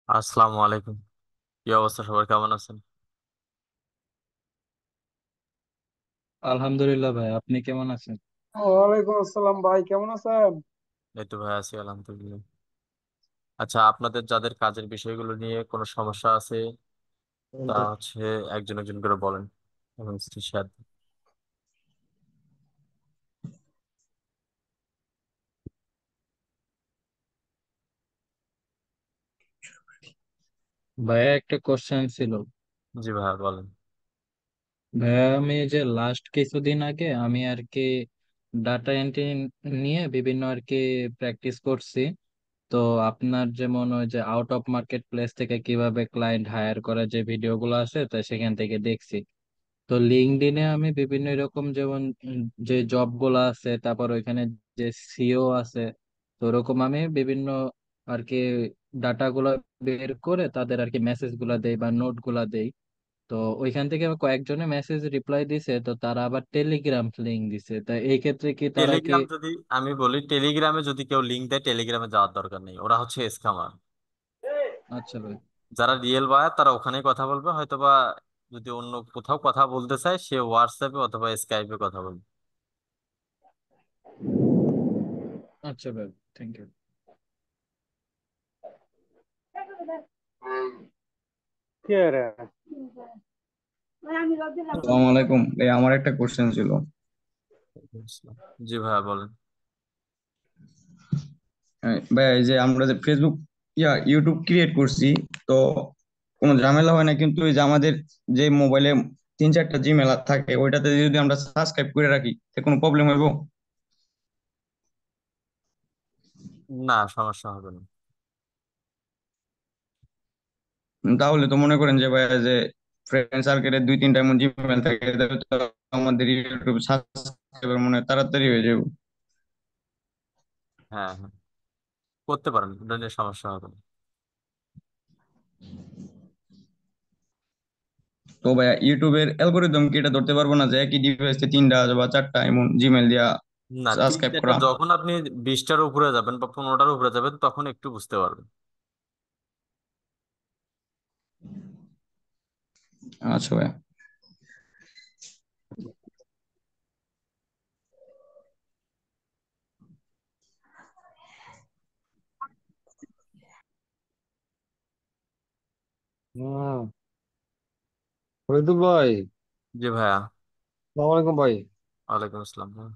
আসসালামু আলাইকুম। কি অবস্থা, সবার কেমন আছেন? আলহামদুলিল্লাহ ভাই, আপনি কেমন আছেন? ওয়ালাইকুম আসসালাম ভাই, কেমন আছেন? এই তো ভাই, আছি আলহামদুলিল্লাহ। আচ্ছা, আপনাদের যাদের কাজের বিষয়গুলো নিয়ে কোনো সমস্যা আছে তা হচ্ছে একজন একজন করে বলেন এবং শেয়ার। ভাইয়া একটা কোশ্চেন ছিল। জি ভাইয়া, বলেন। ভাইয়া আমি যে লাস্ট কিছুদিন আগে আমি আর কি ডাটা এন্ট্রি নিয়ে বিভিন্ন আর কি প্র্যাকটিস করছি। তো আপনার যেমন ওই যে আউট অফ মার্কেট প্লেস থেকে কিভাবে ক্লায়েন্ট হায়ার করা যে ভিডিওগুলো আছে তা সেখান থেকে দেখছি। তো লিঙ্কডইনে আমি বিভিন্ন এরকম যেমন যে জব গুলা আছে, তারপর ওইখানে যে সিও আছে, তো ওরকম আমি বিভিন্ন আর কি ডাটা গুলা বের করে তাদের আর কি মেসেজ গুলা দেই বা নোট গুলা দেই। তো ওইখান থেকে আমার কয়েকজনে মেসেজ রিপ্লাই দিছে, তো তারা আবার টেলিগ্রাম লিঙ্ক দিছে, তা এই ক্ষেত্রে কি তারা কি? টেলিগ্রাম যদি আমি বলি, টেলিগ্রামে যদি কেউ লিঙ্ক দেয়, টেলিগ্রামে যাওয়ার দরকার নেই, ওরা হচ্ছে স্ক্যামার। আচ্ছা ভাই। যারা রিয়েল বায়ার তারা ওখানেই কথা বলবে, হয়তোবা যদি অন্য কোথাও কথা বলতে চায় সে হোয়াটসঅ্যাপে অথবা স্কাইপে কথা বলবে। আচ্ছা ভাই, থ্যাংক ইউ। কে রে? আসসালামু আলাইকুম এই আমার একটা কোশ্চেন ছিল। জি ভাইয়া, বলেন। ভাই এই যে আমরা যে ফেসবুক ইউটিউব ক্রিয়েট করছি, তো কোনো ঝামেলা হয় না, কিন্তু এই যে আমাদের যে মোবাইলে 3-4টা জিমেল থাকে, ওইটাতে যদি আমরা সাবস্ক্রাইব করে রাখি তো কোনো প্রবলেম হইব? না, সমস্যা হবে না। তাহলে তো মনে করেন যে ভাই, যে ফ্রেন্ড সার্কেলের 2-3টা এমন জিমেল থাকে, তাহলে তো আমাদের ইউটিউব সাবস্ক্রাইবার মনে হয় তাড়াতাড়ি হয়ে যাবে। হ্যাঁ হ্যাঁ, করতে পারেন, এটা নিয়ে সমস্যা হবে না। তো ভাই ইউটিউবের অ্যালগোরিদম কি এটা ধরতে পারবো না যে একই ডিভাইসে 3টা বা 4টা এমন জিমেল দিয়া না, ঠিক সাবস্ক্রাইব এটা করা? যখন আপনি 20টার উপরে যাবেন বা 15টার উপরে যাবেন তখন একটু বুঝতে পারবেন। আচ্ছা ভাই। হুম। ফরিদুল ভাই, জি ভাইয়া। আসসালামু আলাইকুম ভাই। ওয়ালাইকুম আসসালাম ভাইয়া।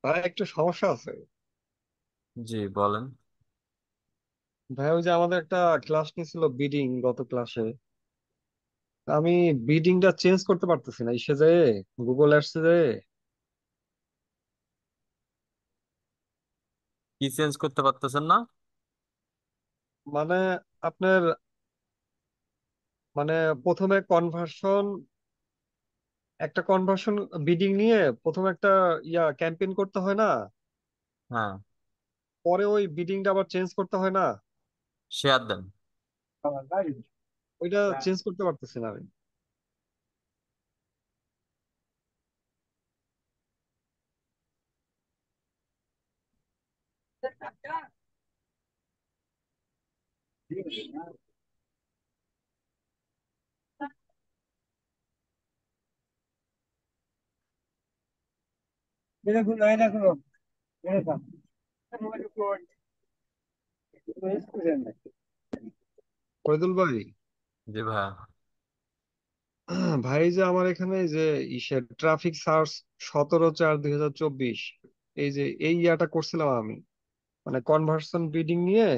ভাই একটা সমস্যা আছে। জি বলেন। ভাই ওই যে আমাদের একটা ক্লাস নিয়েছিল বিডিং, গত ক্লাসে আমি বিডিংটা চেঞ্জ করতে পারতেছি না, এসে যায় গুগল অ্যাডসে যায়। কি চেঞ্জ করতে পারতেছেন না? মানে আপনার মানে প্রথমে কনভার্সন, একটা কনভার্সন বিডিং নিয়ে প্রথমে একটা ক্যাম্পেইন করতে হয় না, হ্যাঁ, পরে ওই বিডিংটা আবার চেঞ্জ করতে হয় না। শেয়ার দেন। ওইটা চেঞ্জ করতে পারতেছি না আমি। ফরিদুল ভাই, জি ভাইয়া। ভাই যে আমার এখানে যে ট্রাফিক সার্চ 17/4/2024, এই যে এই ইয়াটা করছিলাম আমি, মানে কনভার্সন বিডিং নিয়ে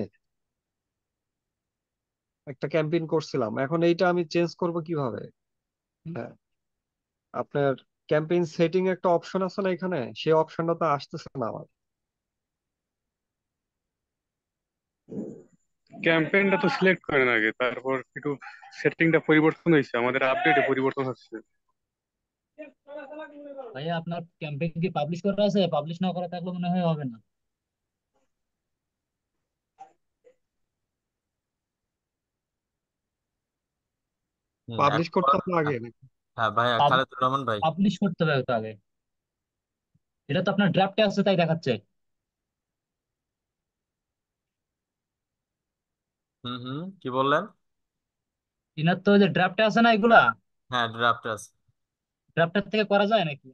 একটা ক্যাম্পেইন করছিলাম, এখন এইটা আমি চেঞ্জ করব কিভাবে? হ্যাঁ, আপনার ক্যাম্পেইন সেটিং একটা অপশন আছে না এখানে, সেই অপশনটা তো আসতেছে না আমার। ক্যাম্পেইনটা তো সিলেক্ট করেন আগে, তারপর একটু সেটিংটা পরিবর্তন হয়েছে, আমাদের আপডেটে পরিবর্তন হচ্ছে। ভাইয়া আপনার ক্যাম্পেইন কি পাবলিশ করা আছে? পাবলিশ না করা থাকলে মনে হয় হবে না। পাবলিশ এখন করতে করা হবে যাবে না। আগে? হ্যাঁ ভাইয়া, খালেদুর রহমান ভাই। পাবলিশ করতে হবে তো আগে। এটা তো আপনার ড্রাফটে আছে তাই দেখাচ্ছে। হুম হুম, কি বললেন? ইনার তো ওই যে ড্রাফটে আছে না এগুলা, হ্যাঁ, ড্রাফট আছে। ড্রাফটের থেকে করা যায় নাকি?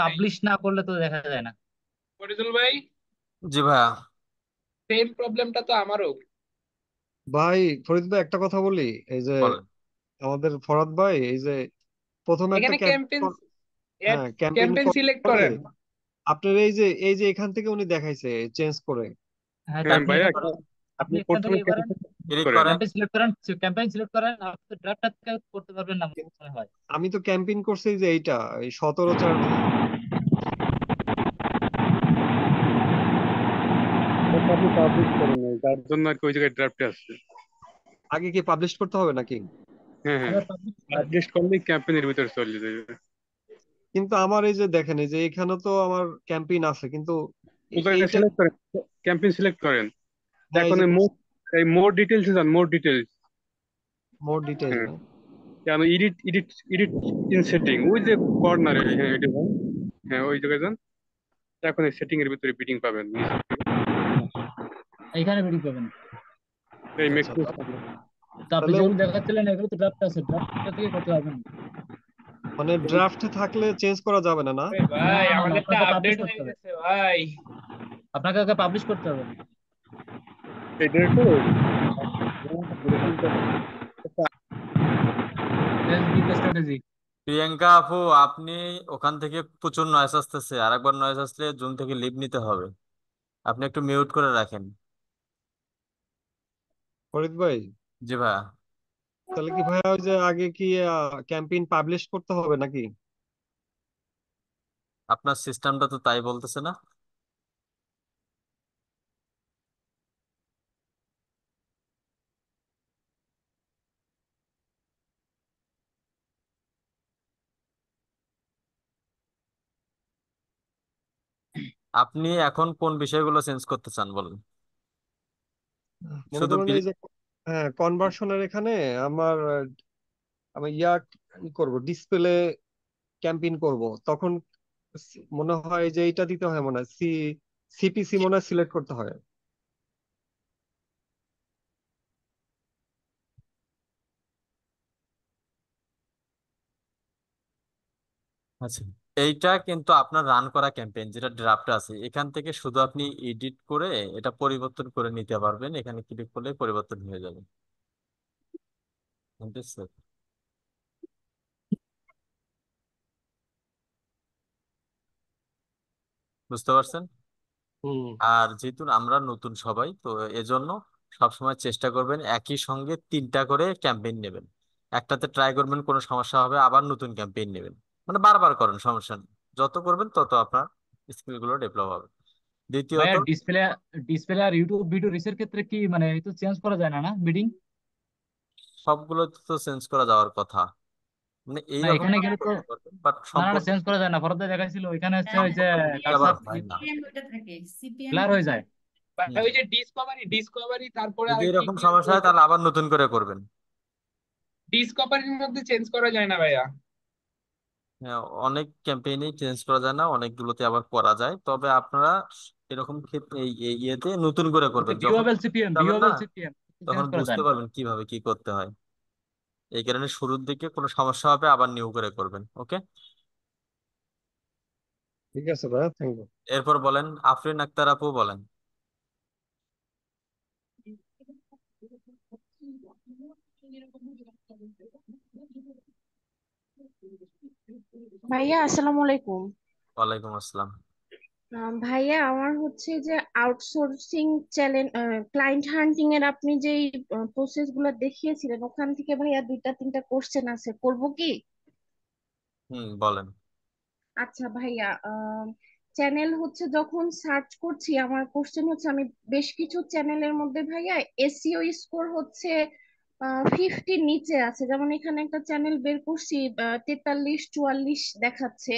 পাবলিশ না করলে তো দেখা যায় না। ফরিদুল ভাই, জি ভাইয়া। সেম প্রবলেমটা তো আমারও। ভাই ফরিদ ভাই, একটা কথা বলি। এই যে বলেন। আমাদের ফরাদ ভাই, এই যে প্রথমে একটা এখানে ক্যাম্পেইন, হ্যাঁ ক্যাম্পেইন ক্যাম্পেইন করার সিলেক্ট পরে করেন। আপনার এই যে এখান থেকে উনি দেখাইছে চেঞ্জ করে। হ্যাঁ, তো হ্যাঁ আপনি ভাইয়া, এটা করেন, আপনি আপনি এখান প্রথমে থেকে করেন, ক্লিক করেন। করেন। ক্যাম্পেইন সিলেক্ট করেন, ক্যাম্পেইন সিলেক্ট করেন, আপনি তো ড্রাফটটা থেকে করতে পারবেন না কিন্তু মনে হয়। আমি তো ক্যাম্পেইন করছি যে এইটা, এই 17/4 আপনি পাবলিশ করেন নাই, তার জন্য আর কি ওই জায়গায় ড্রাফটে আসছে। আগে কি পাবলিশ করতে হবে নাকি? হ্যাঁ হ্যাঁ, আগে পাবলিশ করেন। পাবলিশ করলেই ক্যাম্পেইনের ভিতরে চলে যাবে। কিন্তু আমার এই যে দেখেন, এই যে এখানে তো আমার ক্যাম্পেইন আছে, কিন্তু ওটা এইটা সিলেক্ট করেন, ক্যাম্পেইন সিলেক্ট করেন। হ্যাঁ, এই এখন যে এই মোর ডিটেলস যান, মোর ডিটেলস। মোর ডিটেইল হ্যাঁ, না? কেন edit edit edit in setting, ওই যে কর্নারে, হ্যাঁ এটা যান। হ্যাঁ ওই জায়গায় যান। এখন এই সেটিং এর ভিতরে বিডিং পাবেন নিচে দিকে। এইখানে বেরিয়ে পাবেন। এই আচ্ছা, মেক্সিমাম। তো আপনি তাহলে যেগুলো দেখাচ্ছিলেন এগুলো তো ড্রাফট আছে, ড্রাফটটা থেকে করতে পারবেন না। মানে ড্রাফটে থাকলে চেঞ্জ করা যাবে না, না? আরে না ভাই, না না, আমাদেরটা আপনাকে পাবলিশ আপডেট করতে হয়ে হবে, গেছে ভাই। আপনাকে আগে পাবলিশ করতে হবে। এই ডিরেক্টর স্ট্র্যাটেজি। প্রিয়াঙ্কা আপু, আপনি ওখান থেকে প্রচুর নয়েজ আসতেছে, আরেকবার নয়েজ আসলে জুম থেকে লিভ নিতে হবে। আপনি একটু মিউট করে রাখেন। ফরিদ ভাই, জি ভাইয়া। তাহলে কি ভাইয়া ওই যে আগে কি ক্যাম্পেইন পাবলিশ করতে হবে নাকি? আপনার সিস্টেমটা তো তাই বলতেছে না? আপনি এখন কোন বিষয়গুলো চেঞ্জ করতে চান বলেন? মনে শুধু করুন এই যে হ্যাঁ কনভার্সনের এখানে আমার আমি করব, ডিসপ্লে ক্যাম্পেইন করব, তখন মনে হয় যে এইটা দিতে হয়, মনে হয় সিপিসি মনে হয় সিলেক্ট করতে হয়। আচ্ছা, এইটা কিন্তু আপনার রান করা ক্যাম্পেইন যেটা ড্রাফট আছে, এখান থেকে শুধু আপনি এডিট করে এটা পরিবর্তন করে নিতে পারবেন, এখানে ক্লিক করলে পরিবর্তন হয়ে যাবে। বুঝতে বুঝতে পারছেন? হুম। আর যেহেতু আমরা নতুন সবাই তো এজন্য সবসময় চেষ্টা করবেন একই সঙ্গে তিনটা করে ক্যাম্পেইন নেবেন। একটাতে ট্রাই করবেন, কোনো সমস্যা হবে আবার নতুন ক্যাম্পেইন নেবেন। মানে বারবার করেন, সমস্যা নেই। যত করবেন তত আপনার স্কিলগুলো ডেভেলপ হবে। দ্বিতীয়ত, ভাইয়া ডিসপ্লে, ডিসপ্লে আর ইউটিউব ভিডিও রিসের ক্ষেত্রে কি মানে এই তো চেঞ্জ করা যায় না না বিডিং? সবগুলো তো চেঞ্জ করা যাওয়ার কথা, মানে না এইরকম এখানে ভাবে গেলে তো, করতে পারবেন, বাট না না সম্পূর্ণ চেঞ্জ করা যায় না, ফরদে দেখাইছিল ওইখানে হচ্ছে ওই যে সম্পূর্ণ আবার কারসার হয় না। ব্লার হয়ে যায়। ভাই, হুম। ওই যে ডিসকভারি, ডিসকভারি তারপরে যদি আর কি এরকম কি আছে সমস্যা ওই হয় তাহলে আবার নতুন করে করবেন। ডিসকভারির মধ্যে চেঞ্জ করা যায় না ভাইয়া? হ্যাঁ, অনেক ক্যাম্পেইনেই চেঞ্জ করা যায় না, অনেকগুলোতে আবার করা যায়, তবে আপনারা এরকম ক্ষেত্রে এই ইয়েতে নতুন করে করবেন, যখন ভিউয়েবল সিপিএম, যাবেন না ভিউয়েবল সিপিএম তখন চেঞ্জ করা যায় বুঝতে না। পারবেন কিভাবে কি করতে হয়। এই কারণে শুরুর দিকে কোনো সমস্যা হবে আবার নিউ করে করবেন, ওকে? ঠিক আছে ভাইয়া, থ্যাংক ইউ। এরপর বলেন, আফরিন আক্তার আপু বলেন। ভাইয়া আসসালামু আলাইকুম। ওয়ালাইকুম আসসালাম। ভাইয়া আমার হচ্ছে যে আউটসোর্সিং চ্যালেঞ্জ, ক্লায়েন্ট হান্টিং এর আপনি যেই প্রসেস গুলো দেখিয়েছিলেন ওখান থেকে ভাইয়া দুইটা তিনটা কোশ্চেন আছে, করব কি? হুম, বলেন। আচ্ছা ভাইয়া, চ্যানেল হচ্ছে যখন সার্চ করছি আমার কোশ্চেন হচ্ছে, আমি বেশ কিছু চ্যানেলের মধ্যে ভাইয়া এসইও স্কোর হচ্ছে 50 নিচে আছে। যেমন এখানে একটা চ্যানেল বের করছি, 43 44 দেখাচ্ছে,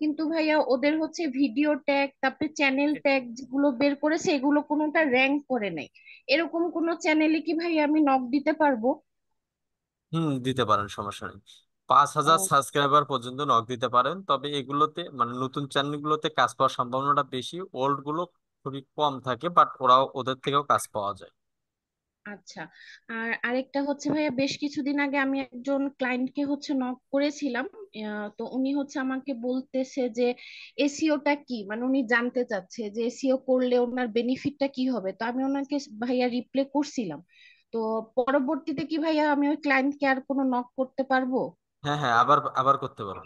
কিন্তু ভাইয়া ওদের হচ্ছে ভিডিও ট্যাগ তারপরে চ্যানেল ট্যাগ যেগুলো বের করেছে এগুলো কোনোটা র্যাঙ্ক করে নাই। এরকম কোনো চ্যানেলে কি ভাইয়া আমি নক দিতে পারবো? হুম, দিতে পারেন, সমস্যা নেই। 5,000 ও, সাবস্ক্রাইবার পর্যন্ত নক দিতে পারেন, তবে এগুলোতে মানে নতুন চ্যানেলগুলোতে কাজ পাওয়ার সম্ভাবনাটা বেশি, ওল্ড গুলো খুবই কম থাকে, বাট ওরাও ওদের থেকেও কাজ পাওয়া যায়। আচ্ছা। আর আরেকটা হচ্ছে ভাইয়া, বেশ কিছুদিন আগে আমি একজন ক্লায়েন্টকে হচ্ছে নক করেছিলাম। তো উনি হচ্ছে আমাকে বলতেছে যে এসিওটা কি, মানে উনি জানতে চাচ্ছে যে এসিও করলে ওনার বেনিফিটটা কি হবে। তো আমি ওনাকে ভাইয়া রিপ্লাই করছিলাম। তো পরবর্তীতে কি ভাইয়া আমি ওই ক্লায়েন্টকে আর কোনো নক করতে পারবো? হ্যাঁ হ্যাঁ, আবার আবার করতে পারো।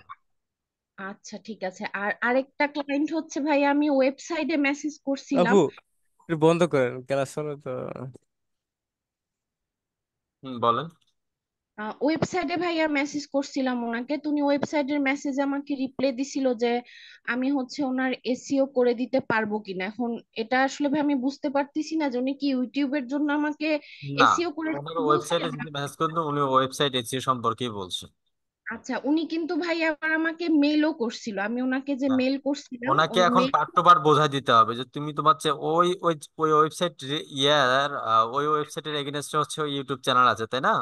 আচ্ছা ঠিক আছে। আর আরেকটা ক্লায়েন্ট হচ্ছে ভাইয়া, আমি ওয়েবসাইটে মেসেজ করছিলাম। আপু একটু বন্ধ করেন, ক্লাস হলো তো। বলেন। ওয়েবসাইটে ভাইয়া মেসেজ করছিলাম ওনাকে, তো উনি ওয়েবসাইটের মেসেজে আমাকে রিপ্লাই দিছিল যে আমি হচ্ছে ওনার এসইও করে দিতে পারবো কিনা। এখন এটা আসলে ভাই আমি বুঝতে পারতেছি না যে উনি কি ইউটিউবের জন্য আমাকে না, এসইও করে ওনার দিতে বলছে। ওয়েবসাইটে যদি মেসেজ করেন তো উনি ওয়েবসাইট এসিও সম্পর্কেই বলছেন। আচ্ছা, উনি কিন্তু ভাই আবার আমাকে মেলও করছিল, আমি ওনাকে যে হ্যাঁ, মেল করছিলাম ওনাকে ওই এখন মেল। পার্ট টু পার্ট বোঝাই দিতে হবে যে তুমি তোমার ওই ওই ওই ওয়েবসাইট ইয়ার ওই ওয়েবসাইটের এগেনস্টে হচ্ছে ওই ইউটিউব চ্যানেল আছে, তাই না?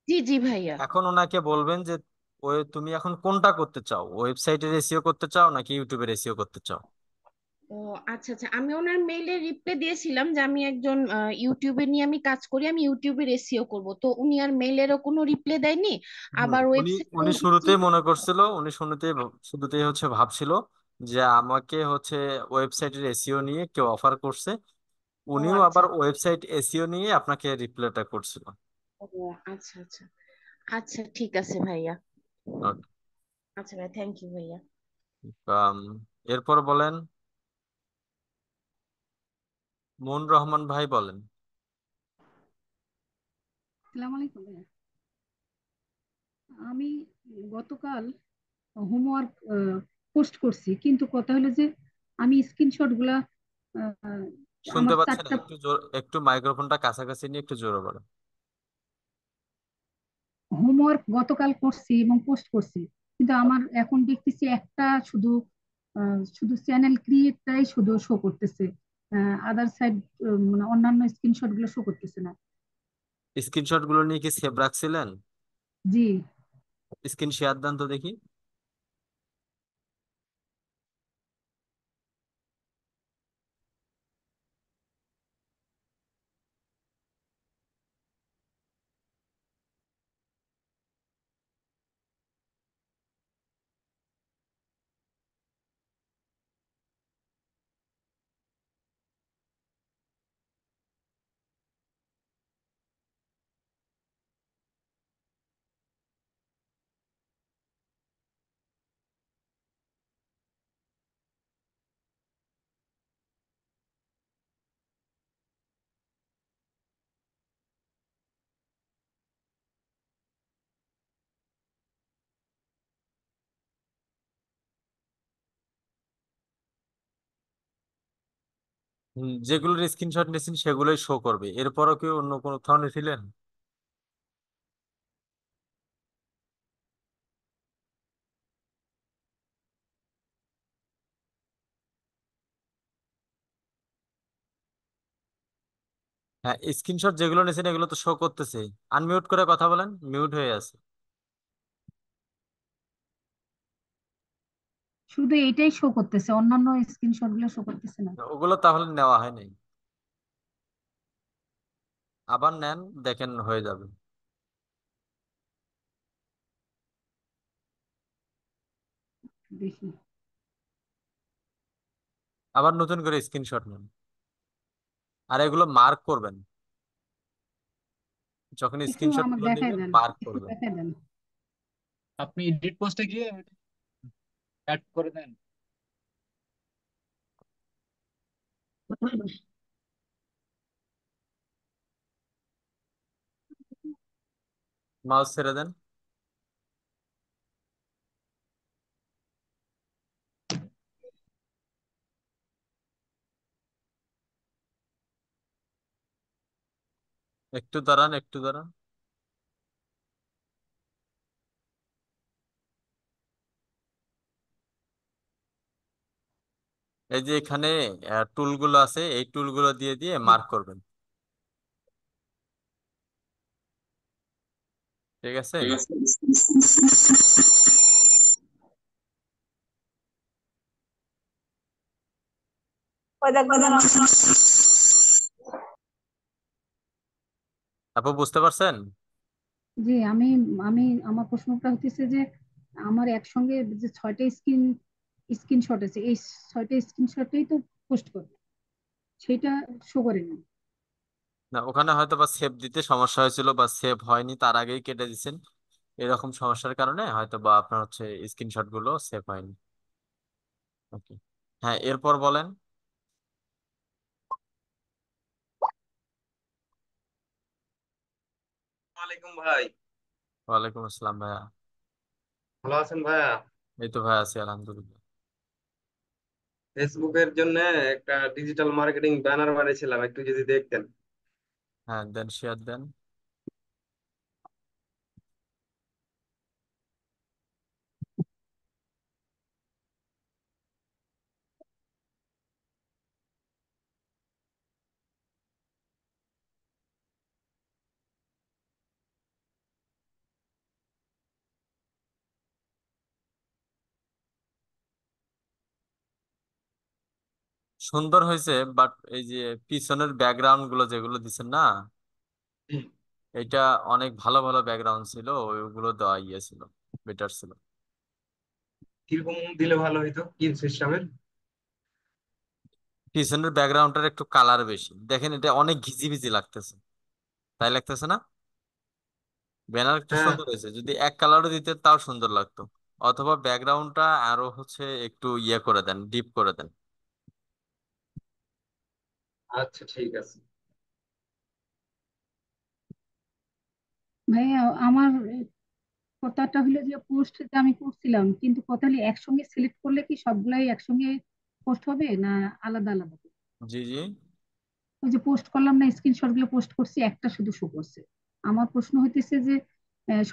জি জি ভাইয়া। এখন ওনাকে বলবেন যে ওই তুমি এখন কোনটা করতে চাও, ওয়েবসাইটের এসিও করতে চাও নাকি ইউটিউবের এসিও করতে চাও? ও আচ্ছা আচ্ছা, আমি ওনার মেইলে রিপ্লাই দিয়েছিলাম যে আমি একজন ইউটিউবে নিয়ে আমি কাজ করি, আমি ইউটিউবের এসইও করব। তো উনি আর মেইলেরও কোনো রিপ্লাই দেয়নি। আবার উনি ওয়েবসাইটে উনি শুরুতেই মনে করছিল, উনি শুরুতেই হচ্ছে ভাবছিল যে আমাকে হচ্ছে ওয়েবসাইটের এসিও নিয়ে কেউ অফার করছে। ও উনিও আচ্ছা। আবার ওয়েবসাইট এসইও নিয়ে আপনাকে রিপ্লাইটা করছিল। ও আচ্ছা আচ্ছা। আচ্ছা ঠিক আছে ভাইয়া। ওকে। আচ্ছা ভাই, থ্যাংক ইউ ভাইয়া। আম, এরপর বলেন, মন রহমান ভাই বলেন। আসসালামু আলাইকুম ভাইয়া। আমি গতকাল হোমওয়ার্ক পোস্ট করছি, কিন্তু কথা হলো যে আমি স্ক্রিনশট গুলা আহ, শুনতে আমার পাচ্ছেন না? 4টা একটু জোর, একটু মাইক্রোফোনটা কাছাকাছি নিয়ে একটু জোরে বলেন। হোমওয়ার্ক গতকাল করছি এবং পোস্ট করছি, কিন্তু আমার এখন দেখতেছি একটা শুধু শুধু চ্যানেল ক্রিয়েটটাই শুধু শো করতেছে, আদার সাইড মানে অন্যান্য স্ক্রিনশট গুলো শো করতেছে না। স্ক্রিনশট গুলো নিয়ে কি সেভ রাখছিলেন? জি। স্ক্রিন শেয়ার দেন তো দেখি। যেগুলোর স্ক্রিনশট নিয়েছেন সেগুলোই শো করবে, এরপরও কি অন্য কোনো কোথাও নিয়েছিলেন? হ্যাঁ, স্ক্রিনশট যেগুলো নিয়েছেন এগুলো তো শো করতেছে। আনমিউট করে কথা বলেন, মিউট হয়ে আছে। শুধু এইটাই শো করতেছে, অন্যান্য স্ক্রিনশট গুলো শো করতেছে না। ওগুলো তাহলে নেওয়া হয় নাই। আবার নেন, দেখেন হয়ে যাবে। দেখি। আবার নতুন করে স্ক্রিনশট নেন, আর এগুলো মার্ক করবেন। যখন একটু স্ক্রিনশট আমার গুলো দেখাই নেবেন দেন, মার্ক একটু করবেন। দেখাই দেন। আপনি এডিট পোস্টে গিয়ে অ্যাড করে দেন। মাউস ছেড়ে দেন। একটু দাঁড়ান, একটু দাঁড়ান। এই যে এখানে টুল গুলো আছে, এই টুল গুলো দিয়ে দিয়ে মার্ক করবেন। ঠিক আছে। আপু বুঝতে পারছেন? জি, আমি আমি আমার প্রশ্নটা হচ্ছে যে আমার একসঙ্গে যে 6টা স্ক্রিনশট আছে, এই 6টা স্ক্রিনশটেই তো পোস্ট করবে, সেটা শো করেনি। না, ওখানে হয়তো বা সেভ দিতে সমস্যা হয়েছিল বা সেভ হয়নি, তার আগেই কেটে দিছেন। এরকম সমস্যার কারণে হয়তো বা আপনার হচ্ছে স্ক্রিনশট গুলো সেভ হয়নি। ওকে, হ্যাঁ, এরপর বলেন। ওয়ালাইকুম ভাই। ওয়ালাইকুম আসসালাম ভাইয়া। ভালো আছেন ভাইয়া? এই তো ভাই আছি আলহামদুলিল্লাহ। ফেসবুকের জন্য একটা ডিজিটাল মার্কেটিং ব্যানার বানিয়েছিলাম, একটু যদি দেখতেন। হ্যাঁ, দেন, শেয়ার দেন। সুন্দর হয়েছে, বাট এই যে পিছনের ব্যাকগ্রাউন্ড গুলো যেগুলো দিচ্ছেন না, এটা অনেক ভালো ভালো ব্যাকগ্রাউন্ড ছিল, ওইগুলো দেওয়া ইয়ে ছিল, বেটার ছিল। কিরকম দিলে ভালো হইতো, কি সিস্টেমের? পিছনের ব্যাকগ্রাউন্ডটার একটু কালার বেশি, দেখেন এটা অনেক ঘিজিবিজি লাগতেছে, তাই লাগতেছে না? ব্যানার একটু হ্যাঁ, সুন্দর হয়েছে, যদি এক কালারও দিতে তাও সুন্দর লাগতো। অথবা ব্যাকগ্রাউন্ডটা আরো হচ্ছে একটু ইয়ে করে দেন, ডিপ করে দেন। আচ্ছা ঠিক আছে। ভাইয়া, আমার কথাটা হলো যে পোস্ট যে আমি করছিলাম, কিন্তু কথা হলো একসঙ্গে সিলেক্ট করলে কি সবগুলাই একসঙ্গে পোস্ট হবে না আলাদা আলাদা? জি জি। ওই যে পোস্ট করলাম না, স্ক্রিনশট গুলো পোস্ট করছি, একটা শুধু শো করছে। আমার প্রশ্ন হইতেছে যে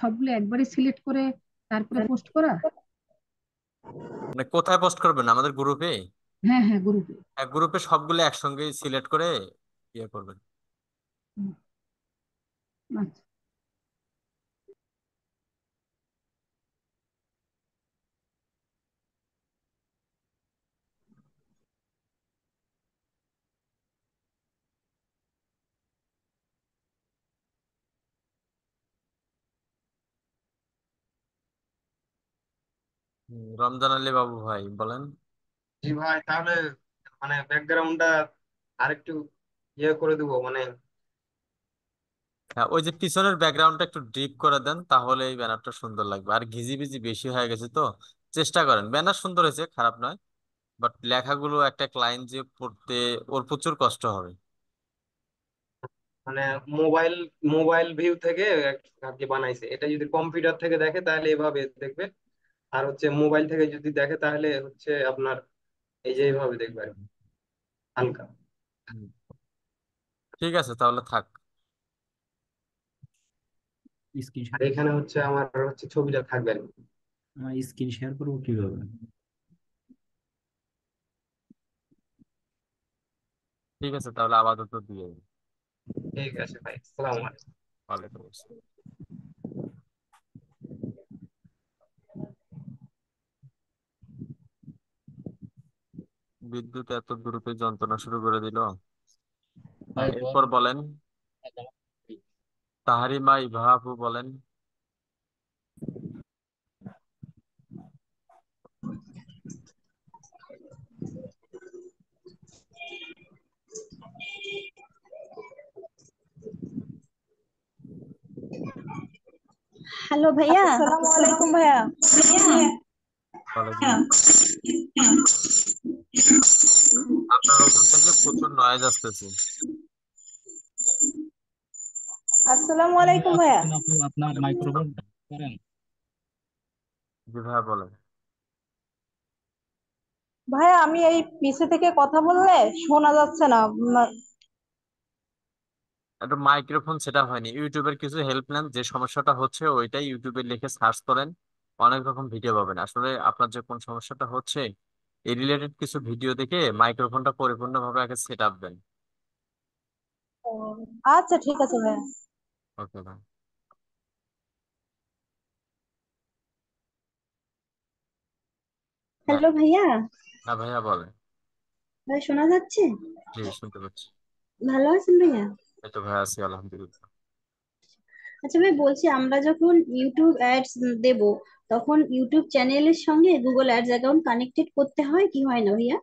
সবগুলো একবারে সিলেক্ট করে তারপরে পোস্ট করা। মানে কোথায় পোস্ট করবেন, আমাদের গ্রুপে? হ্যাঁ হ্যাঁ, গ্রুপে। এক গ্রুপে সবগুলো একসঙ্গে সিলেক্ট করে ইয়ে করবেন। আচ্ছা। রমজান আলী বাবু ভাই বলেন। জি ভাই, তাহলে মানে ব্যাকগ্রাউন্ডটা আরেকটু ইয়ে করে দিব মানে। হ্যাঁ, ওই যে পিছনের ব্যাকগ্রাউন্ডটা একটু ডিপ করে দেন, তাহলে এই ব্যানারটা সুন্দর লাগবে। আর ঘিজিবিজি বেশি হয়ে গেছে তো, চেষ্টা করেন। ব্যানার সুন্দর হয়েছে, খারাপ নয়, বাট লেখাগুলো একটা ক্লায়েন্ট যে পড়তে ওর প্রচুর কষ্ট হবে। মানে মোবাইল মোবাইল ভিউ থেকে আর কি বানাইছে, এটা যদি কম্পিউটার থেকে দেখে তাহলে এভাবে দেখবে। আর হচ্ছে মোবাইল থেকে যদি দেখে তাহলে হচ্ছে আপনার এই যে এইভাবে দেখবে আর কি, হালকা। হুম, ঠিক আছে তাহলে থাক। স্ক্রিন আর শেয়ার এখানে হচ্ছে আমার হচ্ছে ছবিটা থাকবে আর কি। আমার স্ক্রিন শেয়ার করবো কিভাবে? ঠিক আছে তাহলে আপাতত দিয়ে দিন। ঠিক আছে ভাই, আসসালামু আলাইকুম। ওয়ালাইকুম আসসালাম। বিদ্যুৎ এত দ্রুত যন্ত্রণা শুরু করে দিল। হ্যাঁ, এরপর বলেন। তাহারিমা ইভা আপু বলেন। হ্যালো ভাইয়া, আসসালামু আলাইকুম ভাইয়া। ওয়ালাইকুম আসসালাম। আপনার ওখান থেকে প্রচুর নয়েজ আসতেছে। আসসালামু আলাইকুম ভাইয়া। আপু আপনার মাইক্রোফোন করেন। জি ভাইয়া বলেন। ভাইয়া, আমি এই পিছে থেকে কথা বললে শোনা যাচ্ছে না। একটা মাইক্রোফোন সেটা হয়নি, ইউটিউবের কিছু হেল্প নেন, যে সমস্যাটা হচ্ছে ওইটাই ইউটিউবে লিখে সার্চ করেন, অনেক রকম ভিডিও পাবেন। আসলে আপনার যে কোন সমস্যাটা হচ্ছে এই রিলেটেড কিছু ভিডিও দেখে মাইক্রোফোনটা পরিপূর্ণভাবে আগে সেট আপ দেন। ও, আচ্ছা ঠিক আছে ভাইয়া। ওকে ভাই। হ্যাঁ, হ্যালো ভাইয়া। হ্যাঁ ভাইয়া বলেন। ভাই শোনা যাচ্ছে? জি, শুনতে পাচ্ছি। ভালো আছেন ভাইয়া? এই তো ভাই, আছি আলহামদুলিল্লাহ। আচ্ছা ভাই, বলছি আমরা যখন ইউটিউব অ্যাডস দেব, তখন ইউটিউব চ্যানেলের সঙ্গে গুগল অ্যাডস অ্যাকাউন্ট কানেক্টেড করতে হয় কি হয় না ভাইয়া?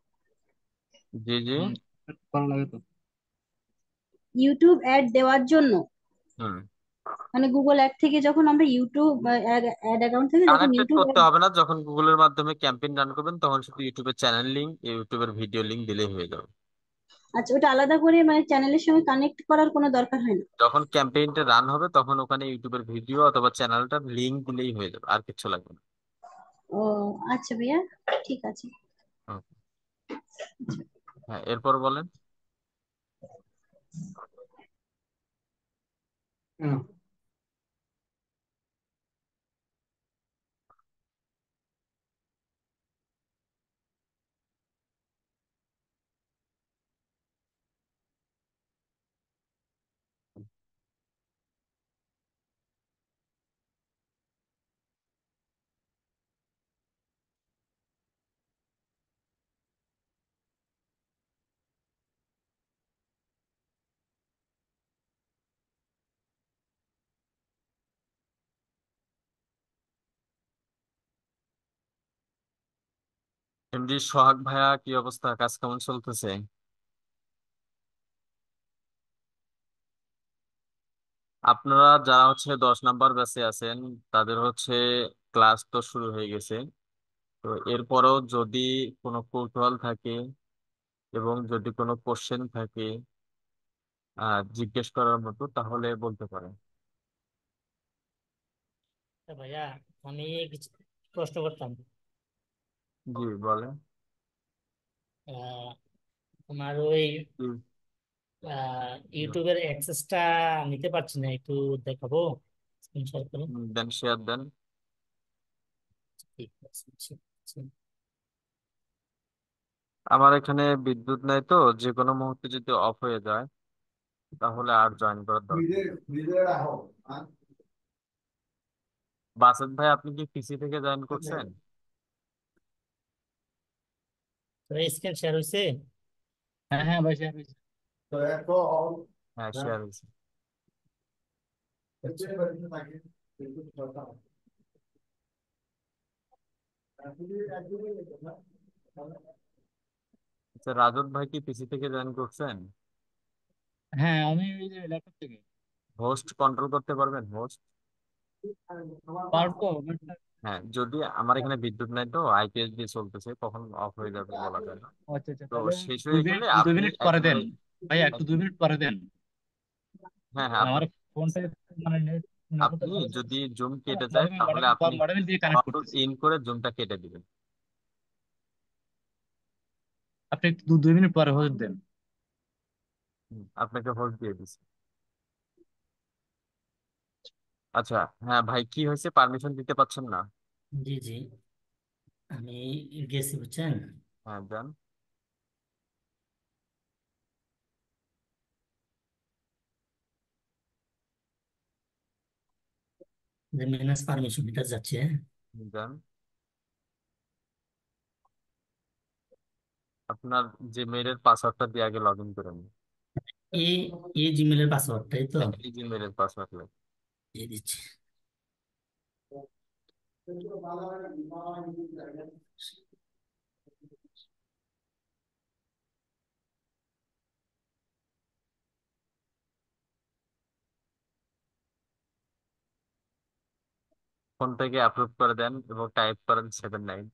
জি জি। ভালো লাগে তো। ইউটিউব অ্যাড দেওয়ার জন্য, হুম। মানে গুগল অ্যাড থেকে যখন আমরা ইউটিউব অ্যাড অ্যাকাউন্ট থেকে যখন কানেক্টেড ইউটিউব করতে হবে না, যখন গুগলের মাধ্যমে ক্যাম্পেইন রান করবেন তখন শুধু ইউটিউবের চ্যানেল লিংক, ইউটিউবের ভিডিও লিংক দিলেই হয়ে যাবে। আচ্ছা, ওটা আলাদা করে মানে চ্যানেলের সঙ্গে কানেক্ট করার কোনো দরকার হয় না? যখন ক্যাম্পেইনটা রান হবে তখন ওখানে ইউটিউবের ভিডিও অথবা চ্যানেলটার লিংক দিলেই হয়ে যাবে, আর কিছু লাগবে না। ও আচ্ছা ভাইয়া, ঠিক আছে। হুম। হ্যাঁ, এরপর বলেন। হুম। এমডি সোহাগ ভাইয়া, কি অবস্থা? কাজ কেমন চলতেছে? আপনারা যারা হচ্ছে 10 নাম্বার ব্যাচে আছেন, তাদের হচ্ছে ক্লাস তো শুরু হয়ে গেছে। তো এরপরেও যদি কোনো কৌতূহল থাকে এবং যদি কোনো কোশ্চেন থাকে জিজ্ঞেস করার মতো, তাহলে বলতে পারেন। ভাইয়া, আমি কিছু প্রশ্ন করতাম। জি, বলেন। আহ, তোমার ওই হুম। ইউটিউবের অ্যাক্সেসটা নিতে পারছি না, একটু দেখাবো? স্ক্রিন শেয়ার করো। দেন, শেয়ার দেন। ঠিক আছে, ঠিক আছে। আমার এখানে বিদ্যুৎ নাই তো, যে কোনো মুহূর্তে যদি অফ হয়ে যায় তাহলে আর জয়েন করার দরকার নেই। বাসেদ ভাই, আপনি কি পিসি থেকে জয়েন করছেন? তো স্ক্রিন শেয়ার হয়েছে? হ্যাঁ হ্যাঁ ভাই, শেয়ার হয়েছে। হ্যাঁ, শেয়ার হয়েছে। আচ্ছা, রাজত ভাই কি পিসি থেকে জয়েন করছেন? হ্যাঁ, আমি ওই যে ল্যাপটপ থেকে হোস্ট কন্ট্রোল করতে পারবেন? হোস্ট। পারবো, বাট হ্যাঁ, যদি আমার এখানে বিদ্যুৎ নাই তো, আইপিএস দিয়ে চলতেছে, কখন অফ হয়ে যাবে বলা যায় না। আচ্ছা আচ্ছা, তো তাহলে শেষ দুই হয়ে গেলে মিনিট, দুই আপনি মিনিট পরে দেন ভাই, একটু 2 মিনিট পরে দেন। হ্যাঁ হ্যাঁ, আমার আপনি ফোনটা মানে নেটওয়ার্কটা আপনি ভালো যদি চলছে। জুম কেটে যায় মডেল তাহলে মডেল আপনি মডেল দিয়ে কানেক্ট করতেছি। ইন করে জুমটা কেটে দিবেন। আপনি একটু 2 মিনিট পরে হোল্ড দেন। আপনাকে হোল্ড দিয়ে দিচ্ছি। আচ্ছা। হ্যাঁ ভাই, কি হয়েছে? পারমিশন দিতে পারছেন না? জি জি, আমি গেছি, বুঝছেন? হ্যাঁ, দেন। যে ম্যানেজ পারমিশন এটা যাচ্ছে, হ্যাঁ? দেন। আপনার যে মেইলের পাসওয়ার্ডটা দিয়ে আগে লগ ইন করে নিন। এই এই জিমেলের পাসওয়ার্ডটাই তো এই যে মেইলের পাসওয়ার্ড লাগে। দিয়ে দিচ্ছি। ফোন থেকে অ্যাপ্রুভ করে দেন এবং টাইপ করেন 79।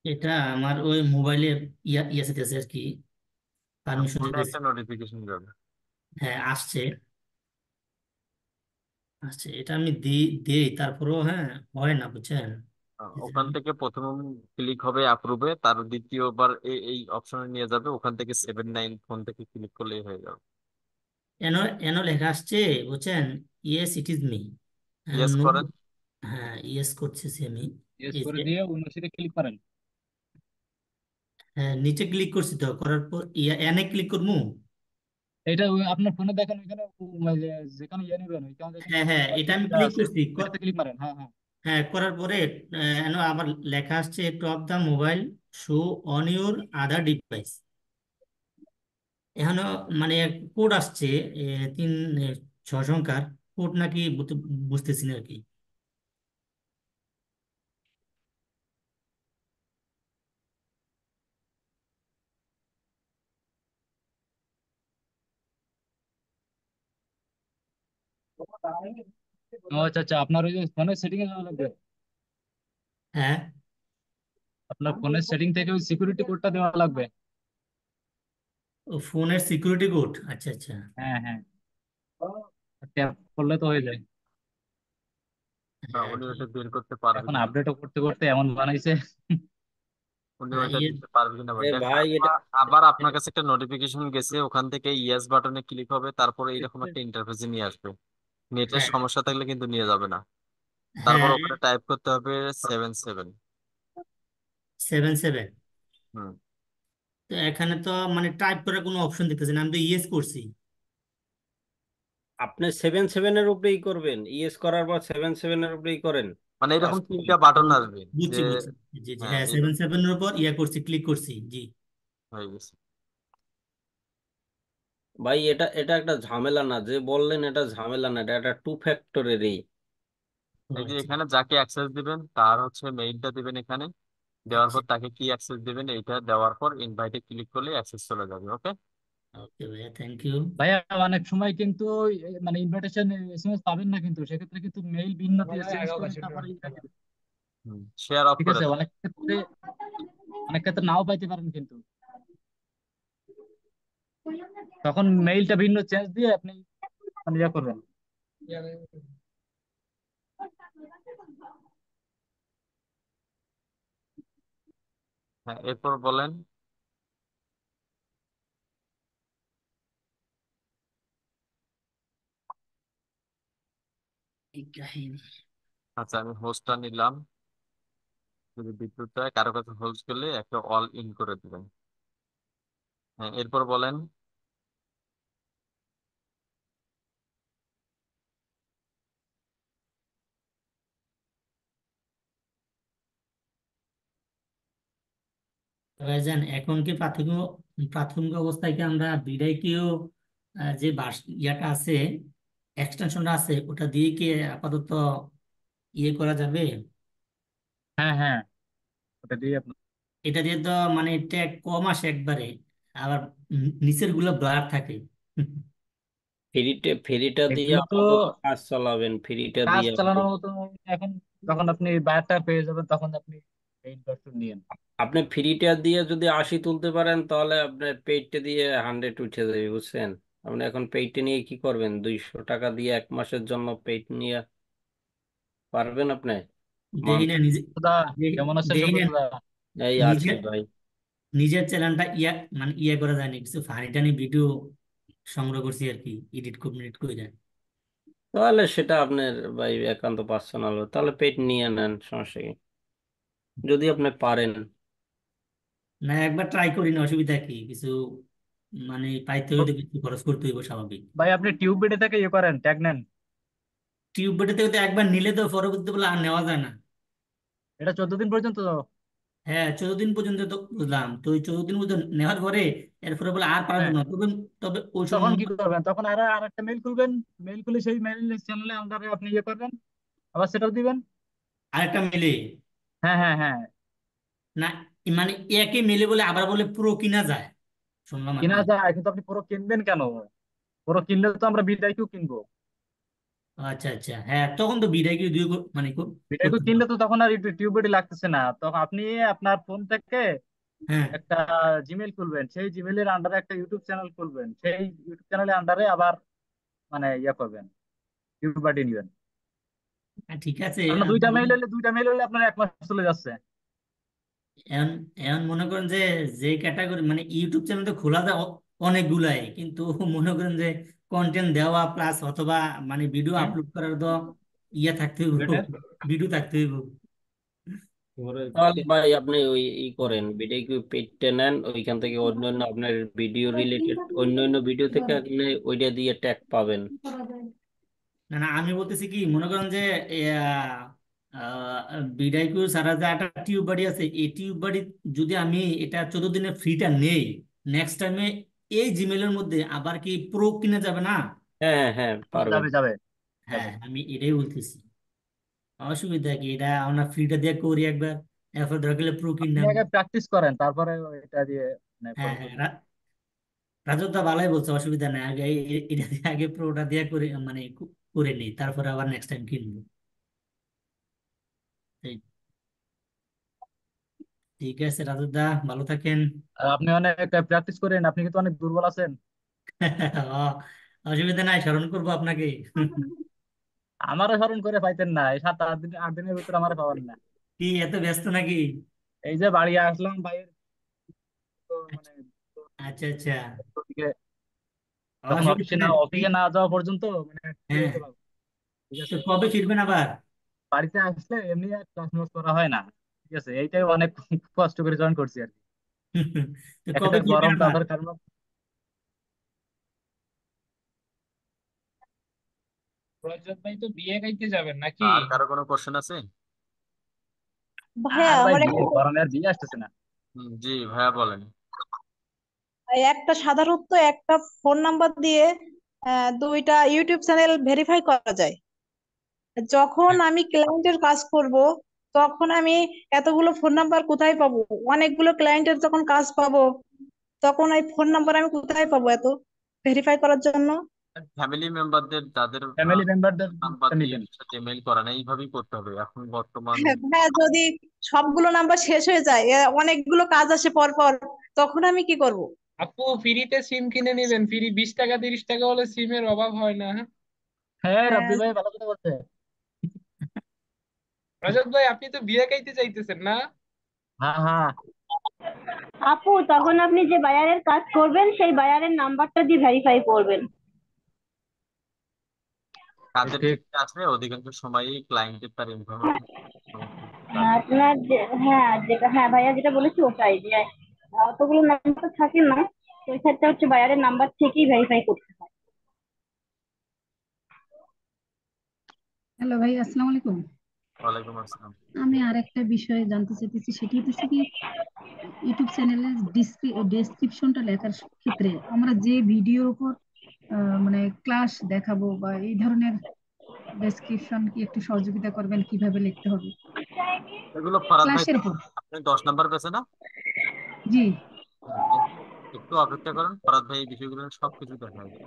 এটা আমার ওই মোবাইলে ইয়া যেতেছে আর কি, পারমিশন ফোনে যেতেছে। একটা নোটিফিকেশন যাবে। হ্যাঁ, আসছে আসছে, এটা আমি দিই, তারপরেও হ্যাঁ হয় না, বুঝছেন? এই যে ওখান আমি থেকে প্রথম ক্লিক হবে অ্যাপ্রুভে, তার দ্বিতীয়বার এই অপশনে নিয়ে যাবে, ওখান থেকে 79 ফোন থেকে ক্লিক করলেই হয়ে যাবে। এনো এনো লেখা আসছে, বুঝছেন? Yes it is me. Yes করেন। হ্যাঁ, ইয়েস করতেছি আমি। ইয়েস এই করে যে দিয়ে অন্য সিটে ক্লিক করেন। হ্যাঁ, নিচে ক্লিক করছি, তো করার পর এনে ক্লিক করবো। এটা আপনার ফোনে দেখেন, ওইখানে যেখানে ইয়ে নেবেন ওইখানে দেখেন হ্যাঁ হ্যাঁ, এটা আমি ইয়েটা ক্লিক আছে, করছি। ওইটাতে ক্লিক মারেন। হ্যাঁ হ্যাঁ। হ্যাঁ, করার পরে লেখা আসছে tap the mobile show on your other device. এখানে মানে কোড আসছে, এ, তিন এ, 6 সংখ্যার কোড নাকি বুঝতেছি না আর কি। ও আচ্ছা আচ্ছা, আপনার ওই যে ফোনের সেটিং এ যাওয়া লাগবে। হ্যাঁ, আপনার ফোনের সেটিং থেকে ওই সিকিউরিটি কোডটা দেওয়া লাগবে। ফোনের সিকিউরিটি কোড, আচ্ছা আচ্ছা। হ্যাঁ হ্যাঁ, ট্যাপ করলে তো হয়ে যায়। হ্যাঁ উনি ঠিক। ওটা বের করতে পারবে এখন কিনা, আপডেটও করতে করতে এমন বানাইছে। উনি হ্যাঁ, ওইটা ইয়ে, দিতে পারবে কিনা দেখ। ভাই এটা আবার আবার আপনার কাছে একটা নোটিফিকেশন গেছে, ওখান থেকে ইয়েস বাটনে ক্লিক হবে, তারপরে এইরকম একটা ইন্টারফেসে নিয়ে আসবে। নেটের হ্যাঁ সমস্যা থাকলে কিন্তু নিয়ে যাবে না। তারপর হ্যাঁ, ওখানে টাইপ করতে হবে 77। 7 7। হুম। তো এখানে তো মানে টাইপ করার কোনো অপশন দেখতেছি না, আমি তো ইয়েস করছি। আপনি 7 7 এর উপরেই করবেন, ইয়েস করার পর 7 7 এর উপরেই করেন মানে কাজ এরকম করবে। তিনটা বাটন আসবে যে, বুঝছি বুঝছি। জি জি, হ্যাঁ হ্যাঁ, এই 7 7 এর উপর ইয়ে করছি, ক্লিক করছি, জি। হয়ে গেছে। ভাই এটা এটা একটা ঝামেলা না, যে বললেন এটা ঝামেলা না, এটা একটা 2 ফ্যাক্টরেরই। ও এই যে আচ্ছা, এখানে যাকে অ্যাক্সেস দিবেন তার হচ্ছে মেইলটা দিবেন এখানে, দেওয়ার আচ্ছা। পর তাকে কি অ্যাক্সেস দিবেন এইটা দেওয়ার পর ইনভাইটে ক্লিক করলে অ্যাক্সেস চলে যাবে। ওকে। ওকে ভাইয়া, থ্যাংক ইউ। ভাইয়া অনেক সময় কিন্তু মানে ইনভিটেশন এসএমএস পাবেন না, কিন্তু সেক্ষেত্রে কিন্তু মেইল ভিন্ন দিয়ে চেঞ্জ করে তারপরে শেয়ার অফ ঠিক করে আছে। দেন। অনেক ক্ষেত্রে নাও পাইতে পারেন, কিন্তু তখন মেইলটা ভিন্ন চেঞ্জ দিয়ে আপনি মানে ইয়া করবেন। হ্যাঁ, এরপর বলেন। এই কাহিনী। আচ্ছা, আমি হোস্টটা নিলাম। যদি বিদ্যুৎ হয় কারো কাছে হোস্ট করলে একটা অল ইন করে দিবেন। হ্যাঁ, এরপর বলেন। ভাইজান, এখন কি প্রাথমিক প্রাথমিক অবস্থায় কি আমরা বিডাইকিউ যে ইয়াটা আছে, এক্সটেনশনটা আছে, ওটা দিয়ে কি আপাতত ইয়ে করা যাবে? হ্যাঁ হ্যাঁ, ওটা দিয়ে আপনার এটা দিয়ে তো মানে ট্যাগ কম আসে একবারে, আবার নিচের গুলো ব্লার থাকে। ফ্রিটা দিয়ে এগুলো তো আপাতত কাজ চালাবেন, ফ্রিটা কাজ দিয়ে চালানোর মতো এখন। যখন আপনি বায়ারটা পেয়ে যাবেন তখন আপনি এই ইনভার্সন নিয়েন। আপনি ফ্রিটা দিয়ে যদি 80 তুলতে পারেন তাহলে আপনার পেইডটা দিয়ে 100 উঠে যাবে, বুঝছেন? আপনি এখন পেইডটা নিয়ে কি করবেন? 200 টাকা দিয়ে 1 মাসের জন্য পেইড নিয়ে পারবেন আপনি? দেখি না নিজে, শুভদা, কেমন আছেন দেখি না শুভদা? এই আছে নিজের ভাই। নিজের চ্যানেলটা মানে ইয়ে করা যায়নি, কিছু ফানি টানি ভিডিও সংগ্রহ করছি আর কি, এডিট করে যায়। তাহলে সেটা আপনার ভাই একান্ত পার্সোনাল, তাহলে পেইড নিয়ে নেন, সমস্যা কি, যদি আপনি পারেন। না, একবার ট্রাই করি না, অসুবিধা কি কিছু, মানে পাইতে হইলে তো কিছু খরচ করতে হইব স্বাভাবিক। ভাই আপনি টিউব বিডি থেকে ইয়ে করেন, ট্যাগ নেন। টিউব বেটে থেকে তো একবার নিলে তো পরবর্তীতে বলে আর নেওয়া যায় না। এটা 14 দিন পর্যন্ত। হ্যাঁ, 14 দিন পর্যন্ত তো বুঝলাম, তো ওই 14 দিন পর্যন্ত নেওয়ার পরে এরপরে বলে আর পারা হ্যাঁ, যাবে না, তবে তবে ওই তখন সময় কি করবেন? তখন আর একটা মেইল খুলবেন। মেইল খুলে সেই মেইল চ্যানেলে আন্ডারে আপনি ইয়ে করবেন, আবার সেটাও দিবেন। আরেকটা মেলে। হ্যাঁ হ্যাঁ হ্যাঁ, না, মানে একই মেলে বলে আবার বলে পুরো কিনা যায়, শুনলাম আর কিনা কি। যায়, কিন্তু আপনি পুরো কিনবেন কেন? পুরো কিনলে তো আমরা বিদায়কেও কিনবো। আচ্ছা আচ্ছা, হ্যাঁ, তখন তো বিদায় কি দুই মানে বিদায়কে করতে কিনলে হবে। তো তখন আর টিউব বিডি লাগতেছে না, তখন আপনি আপনার ফোন থেকে হ্যাঁ, একটা জিমেল খুলবেন, সেই জিমেলের আন্ডারে একটা ইউটিউব চ্যানেল খুলবেন, সেই ইউটিউব চ্যানেলের আন্ডারে আবার মানে ইয়ে করবেন, টিউব বিডি নিবেন। হ্যাঁ, ঠিক আছে। আপনার দুইটা মেইল হলে আপনার 1 মাস চলে যাচ্ছে। এখন এখন মনে করেন যে, যে ক্যাটাগরি মানে ইউটিউব চ্যানেল তো খোলা যায় অনেকগুলাই, কিন্তু মনে করেন যে কন্টেন্ট দেওয়া প্লাস অথবা মানে ভিডিও হুম, আপলোড করার তো ইয়ে থাকতে হইব, বুলেটের ভিডিও থাকতে হইব। তাহলে ভাই আপনি ওই করেন, ভিডিও কি পেজটা নেন, ওইখান থেকে অন্য অন্য আপনার ভিডিও রিলেটেড অন্য অন্য ভিডিও থেকে আপনি ওইটা দিয়ে ট্যাগ পাবেন। না না, আমি বলতেছি কি, মনে করেন যে বিডাইকু ছাড়া যে একটা টিউব বাড়ি আছে, এই টিউব বাড়ি যদি আমি এটা 14 দিনের ফ্রিটা নেই, নেক্সট টাইমে এই জিমেলের মধ্যে আবার কি প্রো কিনা যাবে না? হ্যাঁ হ্যাঁ হ্যাঁ, পারবেন। যাবে যাবে হ্যাঁ, যাবে। আমি এটাই বলতেছি। অসুবিধা কি, এটা আমরা ফ্রিটা দিয়ে করি একবার, এরপর দরকার হলে প্রো আপনি কিনলাম। আগে প্র্যাকটিস করেন, তারপরে এটা দিয়ে মানে হ্যাঁ হ্যাঁ, পরবর্তী। রাজতদা ভালোই বলছে, অসুবিধা নেই, আগে এটা দিয়ে আগে প্রোটা দিয়ে করে মানে করে নিই, তারপরে আবার নেক্সট টাইম কিনবো। এই, ঠিক আছে রাজতদা, ভালো থাকেন। আর আপনি অনেক প্র্যাকটিস করেন, আপনি কিন্তু অনেক দুর্বল আছেন। অসুবিধা নাই, স্মরণ করবো আপনাকে। আমারও স্মরণ করে পাইতেন না, এই 7 8 দিনের ভিতরে আমারও পাবেন না। কি এত ব্যস্ত নাকি? এই যে বাড়ি আসলাম ভাইয়ের, তো মানে আচ্ছা আচ্ছা, ওদিকে তখন অসুবিধা নেই। অফিসে না যাওয়া পর্যন্ত মানে ফ্রি হ্যাঁ, হতে পারবো। ঠিক তো আছে, কবে ফিরবেন আবার? বাড়িতে আসলে এমনি আর ক্লাস নোট করা হয় না। ঠিক আছে, এইটাই অনেক কষ্ট করে জয়েন করছি আর কি। তো একে তো কবে ফিরবেন গরম, আবার? তারপর কারণ রজত ভাই তো বিয়ে খাইতে যাবেন নাকি? আর কারো কোনো কোশ্চেন আছে? ভাইয়া আর ভাই আমার বিয়ে গরমে আর বিয়ে আসতেছে না। জি ভাইয়া বলেন। একটা সাধারণত একটা ফোন নাম্বার দিয়ে 2টা ইউটিউব চ্যানেল ভেরিফাই করা যায়। যখন আমি ক্লায়েন্টের কাজ করব, তখন আমি এতগুলো ফোন নাম্বার কোথায় পাবো? অনেকগুলো ক্লায়েন্টের যখন কাজ পাবো, তখন এই ফোন নাম্বার আমি কোথায় পাবো এত ভেরিফাই করার জন্য? ফ্যামিলি মেম্বারদের যাদের ফ্যামিলি মেম্বারদের নাম্বার দিয়ে নিবেন। মেইল করা না, এইভাবেই করতে হবে এখন বর্তমান। হ্যাঁ, যদি সবগুলো নাম্বার শেষ হয়ে যায়, অনেকগুলো কাজ আসে পর পর, তখন আমি কি করব? আপু ফ্রিতে সিম কিনে নেবেন, ফ্রি 20 টাকা 30 টাকা হলে সিমের অভাব হয় না। হ্যাঁ, হ্যাঁ, রাব্বি ভাই ভালো কথা বলছে। রজত ভাই আপনি তো বিয়ে খাইতে চাইতেছেন না? হ্যাঁ হ্যাঁ, আপু, তখন আপনি যে বায়ারের কাজ করবেন সেই বায়ারের নাম্বারটা দিয়ে ভেরিফাই করবেন। কাজের ঠিক। ক্ষেত্রে আসলে অধিকাংশ সময়ই ক্লায়েন্টের তার ইনফরমেশন আপনার হ্যাঁ, যেটা হ্যাঁ ভাইয়া যেটা বলেছি ওটাই, যে অতগুলো নাম্বার থাকে না, তো ওই ক্ষেত্রে হচ্ছে বায়ারের নাম্বার থেকেই ভেরিফাই করতে হয়। হ্যালো ভাই, আসসালামু আলাইকুম। ওয়ালাইকুম আসসালাম। আমি আরেকটা বিষয় জানতে চাইতেছি, সেটি হচ্ছে কি ইউটিউব চ্যানেলের ডেসক্রিপশনটা লেখার ক্ষেত্রে আমরা যে ভিডিওর উপর মানে ক্লাস দেখাবো বা এই ধরনের ডেসক্রিপশন কি একটু সহযোগিতা করবেন, কিভাবে লিখতে হবে এগুলো ফরাদ ভাই, ক্লাসের উপর? আপনি 10 নাম্বার পেছে না? জি। একটু অপেক্ষা করেন, ফরাদ ভাই এই বিষয়গুলো সবকিছু দেখা যাবে।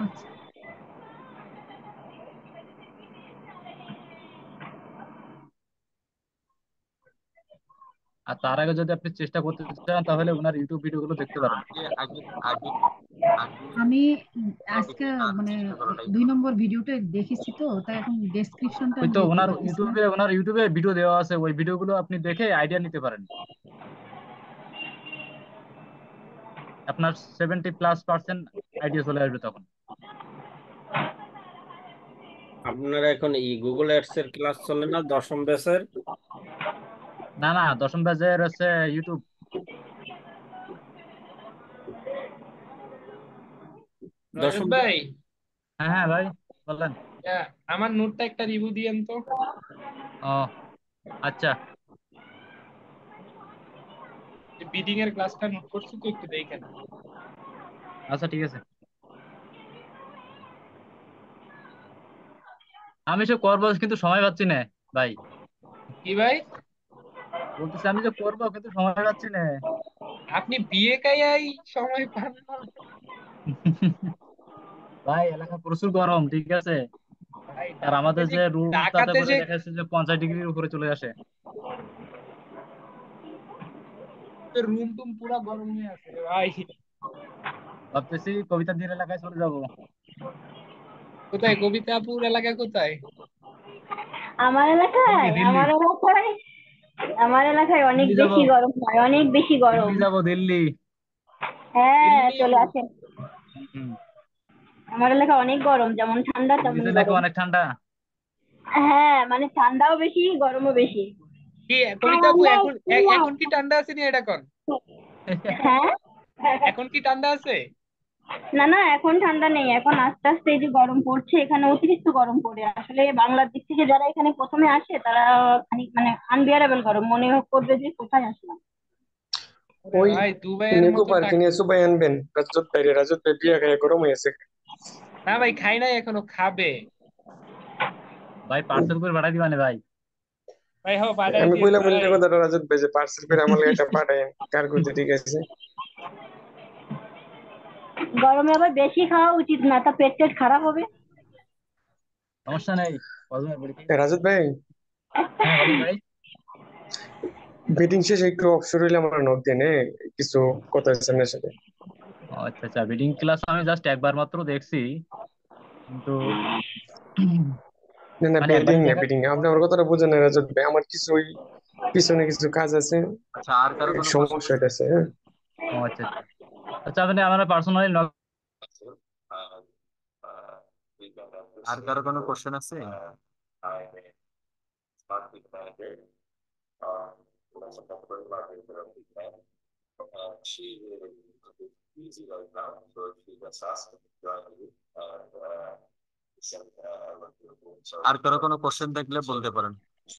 আচ্ছা। আর তার আগে যদি আপনি চেষ্টা করতে চান, তাহলে ওনার ইউটিউব ভিডিও গুলো দেখতে পারেন। আগে আগে আগে আগে আমি টপিকে আজকে যাওয়ার মানে চেষ্টা করাটাই 2 নম্বর ভিডিওটা দেখেছি, তো তাই এখন ডেসক্রিপশনটা ওই আমি তো দেখতে ওনার পাচ্ছি না। ইউটিউবে ভিডিও দেওয়া আছে, ওই ভিডিও গুলো আপনি দেখে আইডিয়া নিতে পারেন। আপনার 70+% আইডিয়া চলে আসবে তখন। আপনার এখন গুগল অ্যাডস এর ক্লাস চলে না 10ম ব্যাচের? না না, 10ম ব্যাচের হচ্ছে ইউটিউব। রজত 10ম ভাই, হ্যাঁ হ্যাঁ ভাই, বলেন। আমার নোটটা একটা রিভিউ দিয়েন তো। ও আচ্ছা, বিডিং এর ক্লাসটা নোট করছি তো, একটু দেখেন। আচ্ছা ঠিক আছে। আমি সে করবো কিন্তু সময় পাচ্ছি না ভাই। কি ভাই? বলতেছি আমি যে করবো কিন্তু সময় পাচ্ছি না। আপনি বিয়ে কাইয়াই সময় পান না? ভাই এলাকা প্রচুর গরম, ঠিক আছে। ভাই আর ঢাকাতে আমাদের যে যে রুম, তাতে ঢাকাতে করে যে দেখা যাচ্ছে যে 50 ডিগ্রির উপরে চলে আসে। রুম টুম পুরা গরম হয়ে আছে রে ভাই। ভাবতেছি কবিতাদের এলাকায় চলে যাব। কোথায় কবিতাপুর এলাকা কোথায়? আমার এলাকায় দিল্লি। আমার এলাকায় আমার এলাকায় অনেক দিল্লি যাব, বেশি গরম হয়, অনেক বেশি গরম। দিল্লি যাব, দিল্লি। হ্যাঁ, দিল্লি? চলে আসেন। হুম। আমার এলাকা অনেক গরম, যেমন ঠান্ডা তেমন দিল্লিতে নাকি গরম। অনেক ঠান্ডা। হ্যাঁ, মানে ঠান্ডাও বেশি গরমও বেশি। কি কবিতাপু, এখন এখন কি ঠান্ডা আছে নি এটা কোন? হ্যাঁ, এখন কি ঠান্ডা আছে? না না, এখন ঠান্ডা নেই, এখন আস্তে আস্তে এই যে গরম পড়ছে, এখানে অতিরিক্ত গরম পড়ে। আসলে বাংলার দিক থেকে যারা এখানে প্রথমে আসে তারা খানিক মানে আনবিয়ারেবল গরম মনে করবে যে কোথায় আসলাম। ওরে ওই ভাই, দুবাইয়ের নিকো মতো পার্কে নিয়ে সুবাই আনবেন রাজত ভাই বিয়া খায় গরম হয়েছে। না ভাই, খাই নাই এখনো, খাবে। ভাই পার্সেল করে পাঠাই দিবানে ভাই। ভাই হো, পাঠাই আমি দিন কইলাম ভাই। উল্টা কথাটা রাজত ভাই যে পার্সেল করে আমার লাগে একটা পাঠায়েন কার্গোতে, ঠিক আছে? গরমে আবার বেশি খাওয়া উচিত না, তা পেট টেট খারাপ হবে। সমস্যা নেই, কসমে বলি কি। রাজত ভাই, হ্যাঁ বলেন ভাই। মিটিং শেষে একটু অবসর হইলে আমার নক দেন, কিছু কথা আছে আপনার সাথে। ও আচ্ছা আচ্ছা, বিডিং ক্লাস আমি জাস্ট একবার মাত্র দেখছি, কিন্তু না না, মানে বেডিং একবারই না, দেখা। বেডিং না, আপনি আমার কথাটা বুঝেন না রাজত ভাই, আমার কিছু ওই পিছনে কিছু কাজ আছে, আচ্ছা, আর কারো কোনো কোশ্চেন সমস্যা আছে? হইতেছে, হ্যাঁ। ও আচ্ছা আচ্ছা আচ্ছা, আপনি আমার পার্সোনালি নক। আর কারো কোনো কোশ্চেন আছে? আর কারো কোনো কোশ্চেন দেখলে বলতে পারেন।